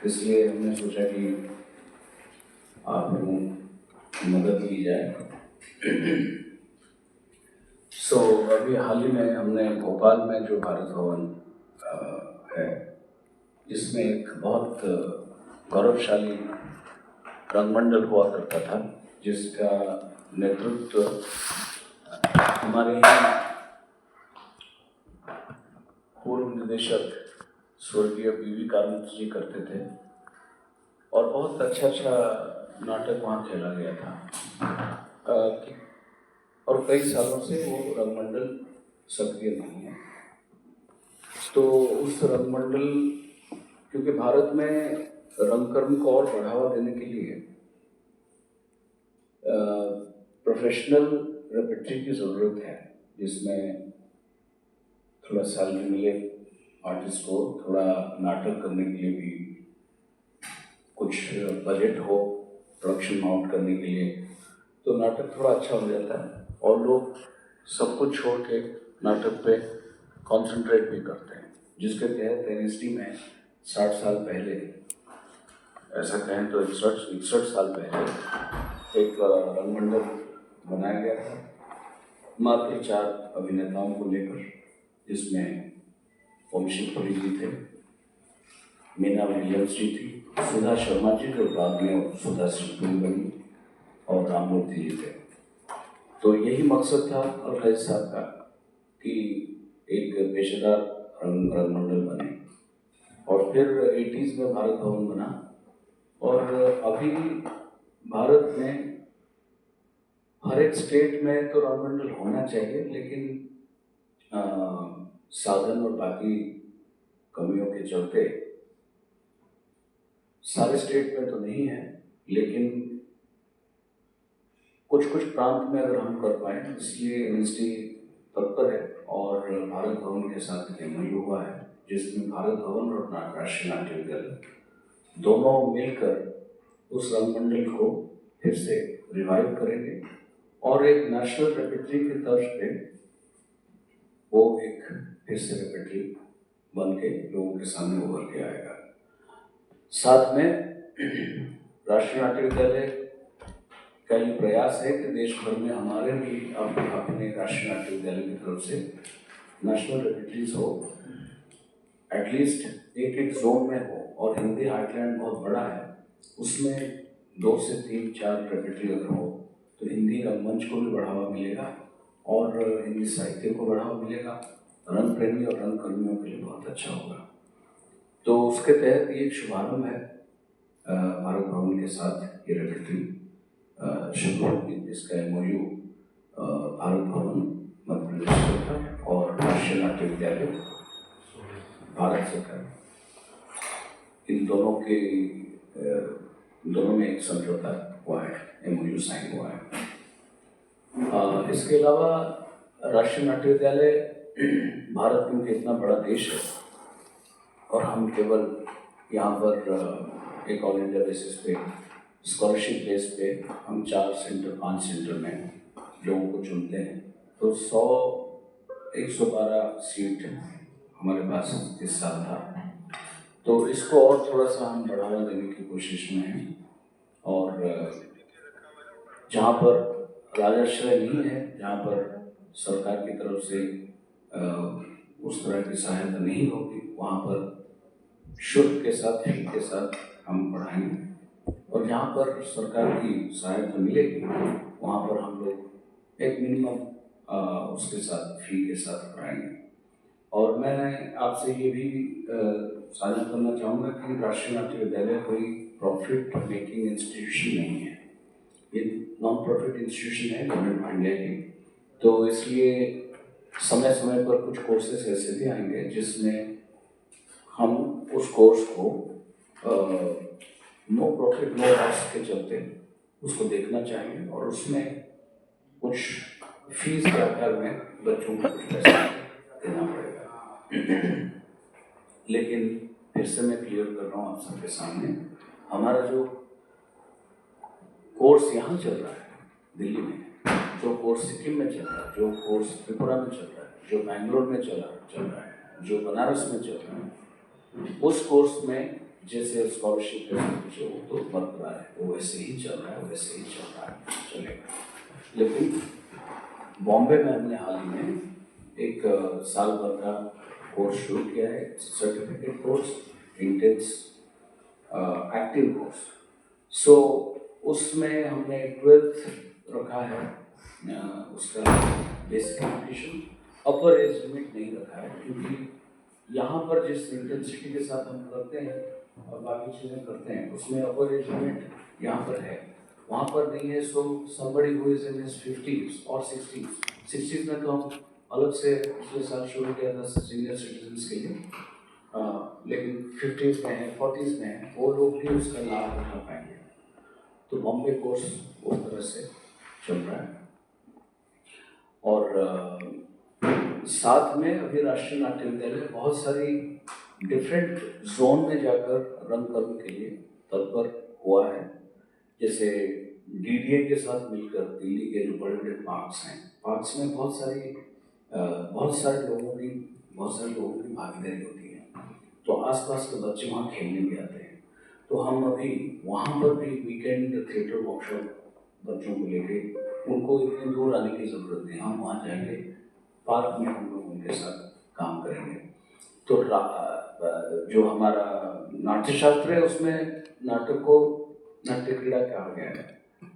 इसलिए हमने सोचा कि आप लोगों की मदद ली जाए। अभी हाल ही में हमने भोपाल में जो भारत भवन है, इसमें एक बहुत गौरवशाली रंगमंडल हुआ करता था, जिसका नेतृत्व हमारे यहाँ पूर्व निदेशक स्वर्गीय पी.वी. कारंत जी करते थे और बहुत अच्छा नाटक वहाँ खेला गया था। और कई सालों से वो रंगमंडल सक्रिय नहीं है। तो उस रंगमंडल, क्योंकि भारत में रंगकर्म को और बढ़ावा देने के लिए प्रोफेशनल रेपेट्री की ज़रूरत है, जिसमें थोड़ा सैलरी मिले आर्टिस्ट को, थोड़ा नाटक करने के लिए भी कुछ बजट हो प्रोडक्शन माउंट करने के लिए, तो नाटक थोड़ा अच्छा हो जाता है और लोग सब कुछ छोड़ के नाटक पे कंसंट्रेट भी करते हैं। जिसके तहत एनएसडी में 60 साल पहले, ऐसा कहें तो 61 साल पहले एक रंगमंडल बनाया गया था, मात्र 4 अभिनेताओं को लेकर, जिसमें वंशीपुरी जी थे, मीना विलियम्स जी थी, सुधा शर्मा जी जो बाद में सुधा श्रीपुरी बनी, और राममूर्ति जी थे। तो यही मकसद था अलखैज साहब का कि एक पेशेदार रंगमंडल बने। और फिर 80s में भारत भवन बना, और अभी भारत में हर एक स्टेट में तो रंगमंडल होना चाहिए, लेकिन साधन और बाकी कमियों के चलते सारे स्टेट में तो नहीं है, लेकिन कुछ प्रांत में अगर हम कर पाए, इसलिए एनएसडी तत्पर है। और भारत भवन के साथ एक एमओयू हुआ है, जिसमें भारत भवन और राष्ट्रीय नाट्य विद्यालय दोनों मिलकर उस रंगमंडल को फिर से रिवाइव करेंगे और एक नेशनल रेपेट्री की तर्ज पे वो एक फिर से रेपेट्री बन के लोगों के सामने उभर के आएगा। साथ में राष्ट्रीय नाट्य विद्यालय का ये प्रयास है कि देश भर में हमारे भी अपने राष्ट्रीय नाट्य विद्यालय की तरफ से नेशनल रेपेट्रीज हो, एटलीस्ट एक जोन में हो। और हिंदी हार्टलैंड बहुत बड़ा है, उसमें 2 से 3, 4 रेपेट्री अगर हो तो हिंदी रंगमंच को भी बढ़ावा मिलेगा और हिंदी साहित्य को बढ़ावा मिलेगा, रंग प्रेमी और रंग कर्मियों के लिए बहुत अच्छा होगा। तो उसके तहत ये एक शुभारंभ है भारत भवन के साथ ये रेपेट्री शुरू होगी, जिसका एमओयू भारत भवन मध्य प्रदेश सरकार और राष्ट्रीय नाट्य विद्यालय भारत सरकार, इन दोनों में एक समझौता हुआ है, एमओयू साइन हुआ है। इसके अलावा राष्ट्रीय नाट्य विद्यालय भारत क्योंकि इतना बड़ा देश है और हम केवल यहाँ पर एक ऑल इंडिया बेसिस पे स्कॉलरशिप बेस पे हम 4 सेंटर 5 सेंटर में लोगों को चुनते हैं, तो 112 सीट हमारे पास इस साल था। तो इसको और थोड़ा सा हम बढ़ावा देने की कोशिश में हैं, और जहाँ पर राजाश्रय नहीं है, जहाँ पर सरकार की तरफ से उस तरह की सहायता नहीं होगी, वहाँ पर शुल्क के साथ, फी के साथ हम पढ़ाएंगे, और जहाँ पर सरकार की सहायता मिलेगी वहाँ पर हम लोग एक मिनिमम उसके साथ, फी के साथ पढ़ाएंगे। और मैं आपसे ये भी साझा करना चाहूँगा कि राष्ट्रीय नाट्य विद्यालय कोई प्रॉफिट मेकिंग इंस्टीट्यूशन नहीं है, ये नॉन प्रॉफिट इंस्टीट्यूशन है गवर्नमेंट ऑफ इंडिया की। तो इसलिए समय समय पर कुछ कोर्सेस ऐसे भी आएंगे जिसमें हम उस कोर्स को नो प्रॉफिट नो लॉस के चलते उसको देखना चाहिए, और उसमें कुछ फीस के आकार में बच्चों को कुछ पैसा देना पड़ेगा। लेकिन फिर से मैं क्लियर कर रहा हूँ आप सबके सामने, हमारा जो कोर्स यहाँ चल रहा है दिल्ली में, जो कोर्स सिक्किम में चल रहा है, जो कोर्स त्रिपुरा में चल रहा है, जो बैंगलोर में चल रहा है, जो बनारस में चल रहा है, उस कोर्स में जैसे स्कॉलरशिप है जो तो बरकरार है, वो वैसे ही चल रहा है, वैसे ही चल रहा है, चलेगा। लेकिन बॉम्बे में हमने हाल ही में एक साल भर का कोर्स शुरू किया है, certificate course, intense active course. So उसमें हमने 12th रखा है, उसका basic education. Upper age limit नहीं रखा है, क्योंकि यहाँ पर जिस इंटेंसिटी के साथ हम करते हैं और बाकी चीज़ें करते हैं, उसमें अपर एज लिमिट यहाँ पर है, वहाँ पर नहीं है। सो somebody who is in his 50s और 60s में तो हम अलग से पिछले साल शुरू किया था सीनियर सिटीजन्स के लिए, लेकिन 50s में है, 40s में है, वो लोग भी उसका लाभ उठा पाएंगे। तो बॉम्बे कोर्स उस तरह से चल रहा है। और साथ में अभी राष्ट्रीय नाट्य विद्यालय बहुत सारी डिफरेंट जोन में जाकर रंगकर्म के लिए तत्पर हुआ है। जैसे डीडीए के साथ मिलकर दिल्ली के जो बड़े बड़े पार्क्स हैं, पार्क्स में बहुत सारे लोगों की भागीदारी होती है, तो आसपास के बच्चे वहाँ खेलने भी आते हैं। तो हम अभी वहाँ पर भी वीकेंड थिएटर वर्कशॉप बच्चों को लेके, उनको इतनी दूर आने की ज़रूरत नहीं, हम वहाँ जाएंगे, पार्क में हम लोग उनके साथ काम करेंगे। तो जो हमारा नाट्यशास्त्र है उसमें नाटक को नाट्य क्रीड़ा कहा गया है,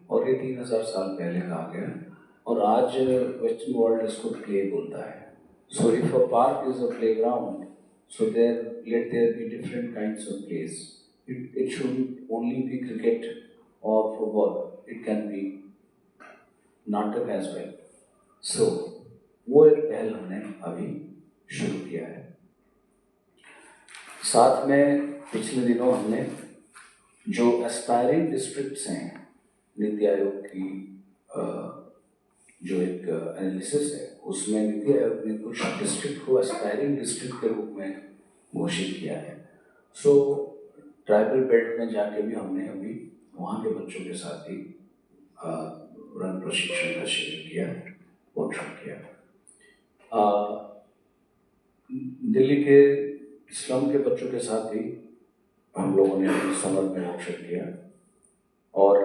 और ये 3000 साल पहले कहा गया है, और आज वेस्टर्न वर्ल्ड इसको प्ले बोलता है। So if a park is a playground, so let there be different kinds of plays. It shouldn't only be cricket or football, it can be नाटक as well. So वो एक पहल हमने अभी शुरू किया है। साथ में पिछले दिनों हमने जो एस्पायरिंग डिस्ट्रिक्ट्स हैं, नीति आयोग की जो एक एनालिसिस है, उसमें नीति आयोग ने कुछ डिस्ट्रिक्ट को एस्पायरिंग डिस्ट्रिक्ट के रूप में घोषित किया है। सो ट्राइबल बेल्ट में जाके भी हमने अभी वहाँ के बच्चों के साथ ही रंग प्रशिक्षण का शिविर किया, वर्कशॉप किया। दिल्ली के स्लम के बच्चों के साथ ही हम लोगों ने समर में वर्कशॉप किया, और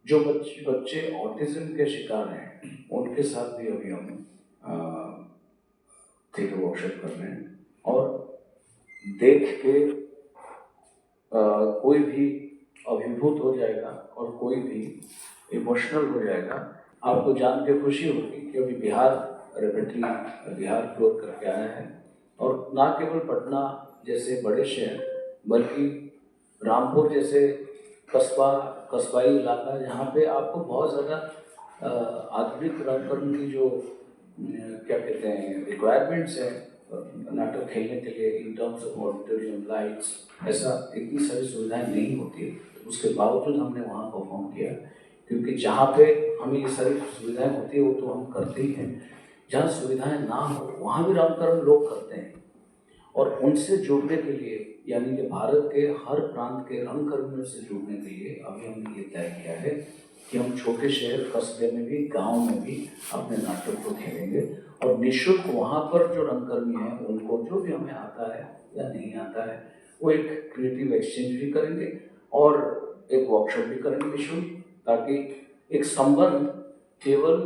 जो बच्चे ऑटिज्म के शिकार हैं उनके साथ भी अभी हम थिएटर वर्कशॉप कर रहे हैं। और देख के कोई भी अभिभूत हो जाएगा और कोई भी इमोशनल हो जाएगा। आपको जान के खुशी होगी कि अभी बिहार फ्लोर करके आया है, और ना केवल पटना जैसे बड़े शहर, बल्कि रामपुर जैसे कस्बाई इलाका, जहाँ पे आपको बहुत ज़्यादा आधुनिक रंगकर्म की जो क्या कहते हैं रिक्वायरमेंट्स हैं नाटक खेलने के लिए, in terms of auditorium, lights, ऐसा इतनी सारी सुविधाएं नहीं होती है। उसके बावजूद हमने वहाँ परफॉर्म किया, क्योंकि जहाँ पे हमें ये सारी सुविधाएं होती है वो तो हम करते ही हैं, जहाँ सुविधाएं ना हो वहाँ भी रंगकर्म लोग करते हैं। और उनसे जुड़ने के लिए, यानी कि भारत के हर प्रांत के रंगकर्मियों से जुड़ने के लिए अभी हमने ये तय किया है कि हम छोटे शहर कस्बे में भी, गांव में भी अपने नाटक को खेलेंगे, और निःशुल्क वहाँ पर जो रंगकर्मी हैं उनको जो भी हमें आता है या नहीं आता है, वो एक क्रिएटिव एक्सचेंज भी करेंगे और एक वर्कशॉप भी करेंगे निःशुल्क, ताकि एक संबंध केवल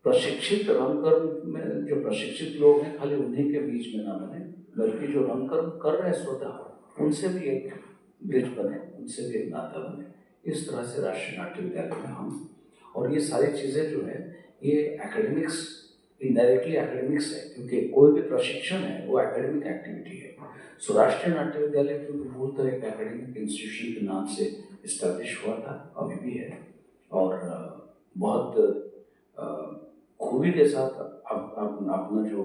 प्रशिक्षित रंगकर्म में जो प्रशिक्षित लोग हैं खाली उन्हीं के बीच में ना बने, बल्कि जो रंगकर्म कर रहे हैं स्वतः उनसे भी एक ब्रिज बने, उनसे भी एक नाता बने। इस तरह से राष्ट्रीय नाट्य विद्यालय में हम, और ये सारी चीज़ें जो है ये एकेडमिक्स, इनडायरेक्टली एकेडमिक्स है, क्योंकि कोई भी प्रशिक्षण है वो एकेडमिक एक्टिविटी है। सो राष्ट्रीय नाट्य विद्यालय क्योंकि मूलतः एक एकेडमिक इंस्टीट्यूशन के नाम से इस्टेब्लिश हुआ था, अभी भी है, और बहुत खूबी के साथ अपना जो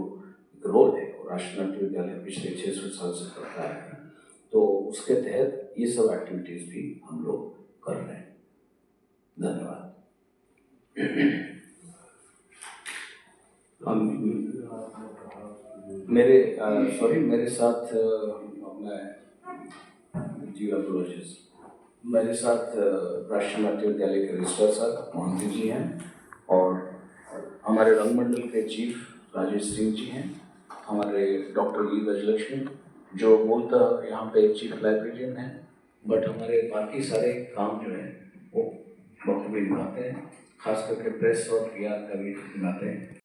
रोल है वो राष्ट्रीय नाट्य विद्यालय पिछले 600 साल से करता है। तो उसके तहत ये सब एक्टिविटीज़ भी हम लोग कर रहे हैं। धन्यवाद। मेरे साथ मेरे साथ राष्ट्रीय नाट्य विद्यालय के रजिस्ट्रार साहब मोहंती जी हैं, और हमारे रंगमंडल के चीफ राजेश सिंह जी हैं, हमारे डॉक्टर ई गजलक्ष्मी, जो मूलतः यहाँ पे चीफ लाइब्रेरियन है, बट हमारे बाकी सारे काम जो है वो बखूबी निभाते हैं, खास करके प्रेस और PR का भी निभाते हैं।